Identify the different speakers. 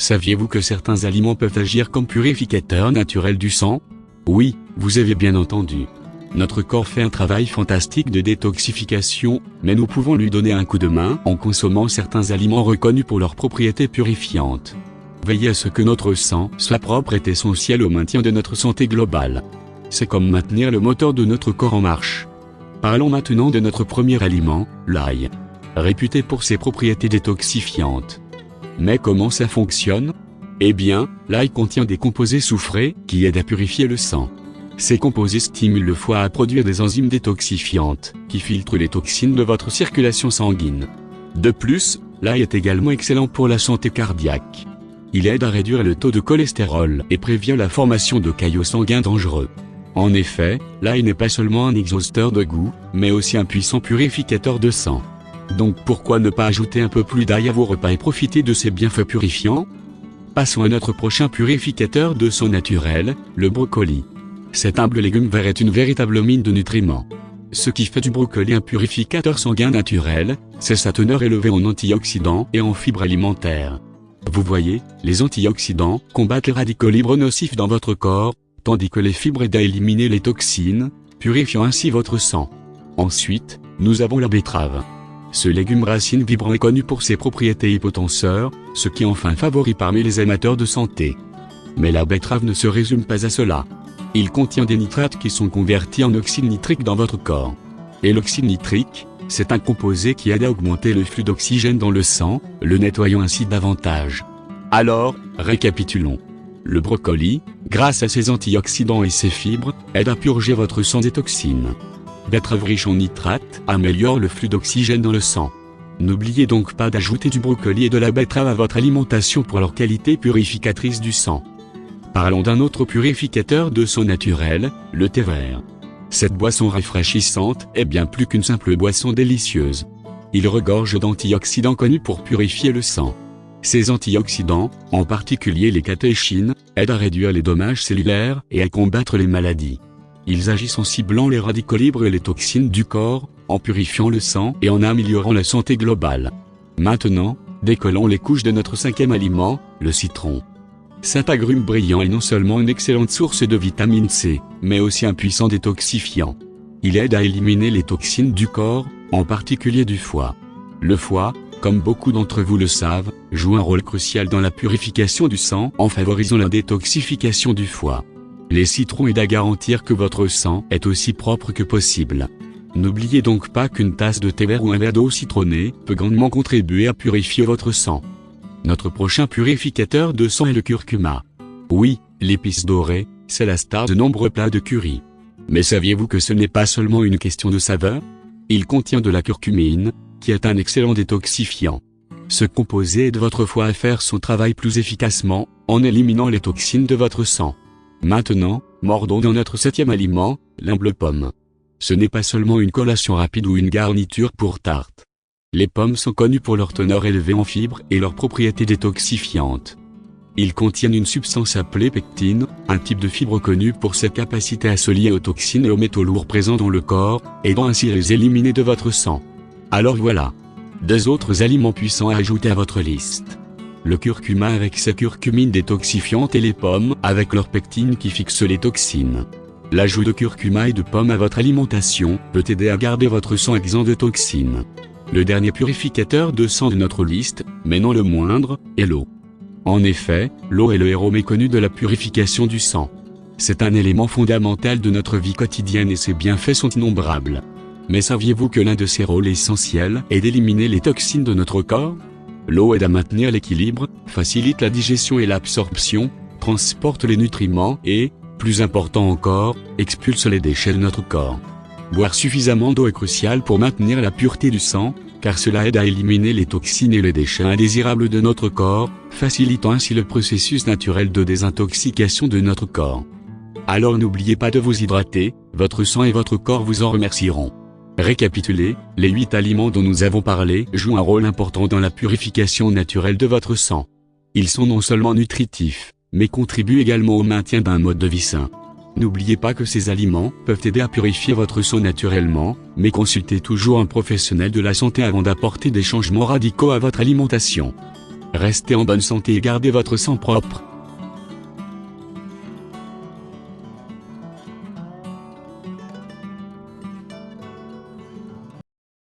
Speaker 1: Saviez-vous que certains aliments peuvent agir comme purificateurs naturels du sang? Oui, vous avez bien entendu. Notre corps fait un travail fantastique de détoxification, mais nous pouvons lui donner un coup de main en consommant certains aliments reconnus pour leurs propriétés purifiantes. Veiller à ce que notre sang soit propre est essentiel au maintien de notre santé globale. C'est comme maintenir le moteur de notre corps en marche. Parlons maintenant de notre premier aliment, l'ail. Réputé pour ses propriétés détoxifiantes. Mais comment ça fonctionne? Eh bien, l'ail contient des composés soufrés qui aident à purifier le sang. Ces composés stimulent le foie à produire des enzymes détoxifiantes, qui filtrent les toxines de votre circulation sanguine. De plus, l'ail est également excellent pour la santé cardiaque. Il aide à réduire le taux de cholestérol et prévient la formation de caillots sanguins dangereux. En effet, l'ail n'est pas seulement un exhausteur de goût, mais aussi un puissant purificateur de sang. Donc pourquoi ne pas ajouter un peu plus d'ail à vos repas et profiter de ses bienfaits purifiants? Passons à notre prochain purificateur de sang naturel, le brocoli. Cet humble légume vert est une véritable mine de nutriments. Ce qui fait du brocoli un purificateur sanguin naturel, c'est sa teneur élevée en antioxydants et en fibres alimentaires. Vous voyez, les antioxydants combattent les radicaux libres nocifs dans votre corps, tandis que les fibres aident à éliminer les toxines, purifiant ainsi votre sang. Ensuite, nous avons la betterave. Ce légume racine vibrant est connu pour ses propriétés hypotenseurs, ce qui en fait un favori parmi les amateurs de santé. Mais la betterave ne se résume pas à cela. Il contient des nitrates qui sont convertis en oxyde nitrique dans votre corps. Et l'oxyde nitrique, c'est un composé qui aide à augmenter le flux d'oxygène dans le sang, le nettoyant ainsi davantage. Alors, récapitulons. Le brocoli, grâce à ses antioxydants et ses fibres, aide à purger votre sang des toxines. Betterave riche en nitrates améliore le flux d'oxygène dans le sang. N'oubliez donc pas d'ajouter du brocoli et de la betterave à votre alimentation pour leur qualité purificatrice du sang. Parlons d'un autre purificateur de sang naturel, le thé vert. Cette boisson rafraîchissante est bien plus qu'une simple boisson délicieuse. Il regorge d'antioxydants connus pour purifier le sang. Ces antioxydants, en particulier les catéchines, aident à réduire les dommages cellulaires et à combattre les maladies. Ils agissent en ciblant les radicaux libres et les toxines du corps, en purifiant le sang et en améliorant la santé globale. Maintenant, décollons les couches de notre cinquième aliment, le citron. Cet agrume brillant est non seulement une excellente source de vitamine C, mais aussi un puissant détoxifiant. Il aide à éliminer les toxines du corps, en particulier du foie. Le foie, comme beaucoup d'entre vous le savent, joue un rôle crucial dans la purification du sang en favorisant la détoxification du foie. Les citrons aident à garantir que votre sang est aussi propre que possible. N'oubliez donc pas qu'une tasse de thé vert ou un verre d'eau citronnée peut grandement contribuer à purifier votre sang. Notre prochain purificateur de sang est le curcuma. Oui, l'épice dorée, c'est la star de nombreux plats de curry. Mais saviez-vous que ce n'est pas seulement une question de saveur? Il contient de la curcumine, qui est un excellent détoxifiant. Ce composé aide votre foie à faire son travail plus efficacement, en éliminant les toxines de votre sang. Maintenant, mordons dans notre septième aliment, l'humble pomme. Ce n'est pas seulement une collation rapide ou une garniture pour tarte. Les pommes sont connues pour leur teneur élevée en fibres et leurs propriétés détoxifiantes. Ils contiennent une substance appelée pectine, un type de fibre connu pour sa capacité à se lier aux toxines et aux métaux lourds présents dans le corps, aidant ainsi à les éliminer de votre sang. Alors voilà. 2 autres aliments puissants à ajouter à votre liste. Le curcuma avec sa curcumine détoxifiante et les pommes avec leur pectine qui fixe les toxines. L'ajout de curcuma et de pommes à votre alimentation peut aider à garder votre sang exempt de toxines. Le dernier purificateur de sang de notre liste, mais non le moindre, est l'eau. En effet, l'eau est le héros méconnu de la purification du sang. C'est un élément fondamental de notre vie quotidienne et ses bienfaits sont innombrables. Mais saviez-vous que l'un de ses rôles essentiels est d'éliminer les toxines de notre corps? L'eau aide à maintenir l'équilibre, facilite la digestion et l'absorption, transporte les nutriments et, plus important encore, expulse les déchets de notre corps. Boire suffisamment d'eau est crucial pour maintenir la pureté du sang, car cela aide à éliminer les toxines et les déchets indésirables de notre corps, facilitant ainsi le processus naturel de désintoxication de notre corps. Alors n'oubliez pas de vous hydrater, votre sang et votre corps vous en remercieront. Récapitulez, les 8 aliments dont nous avons parlé jouent un rôle important dans la purification naturelle de votre sang. Ils sont non seulement nutritifs, mais contribuent également au maintien d'un mode de vie sain. N'oubliez pas que ces aliments peuvent aider à purifier votre sang naturellement, mais consultez toujours un professionnel de la santé avant d'apporter des changements radicaux à votre alimentation. Restez en bonne santé et gardez votre sang propre.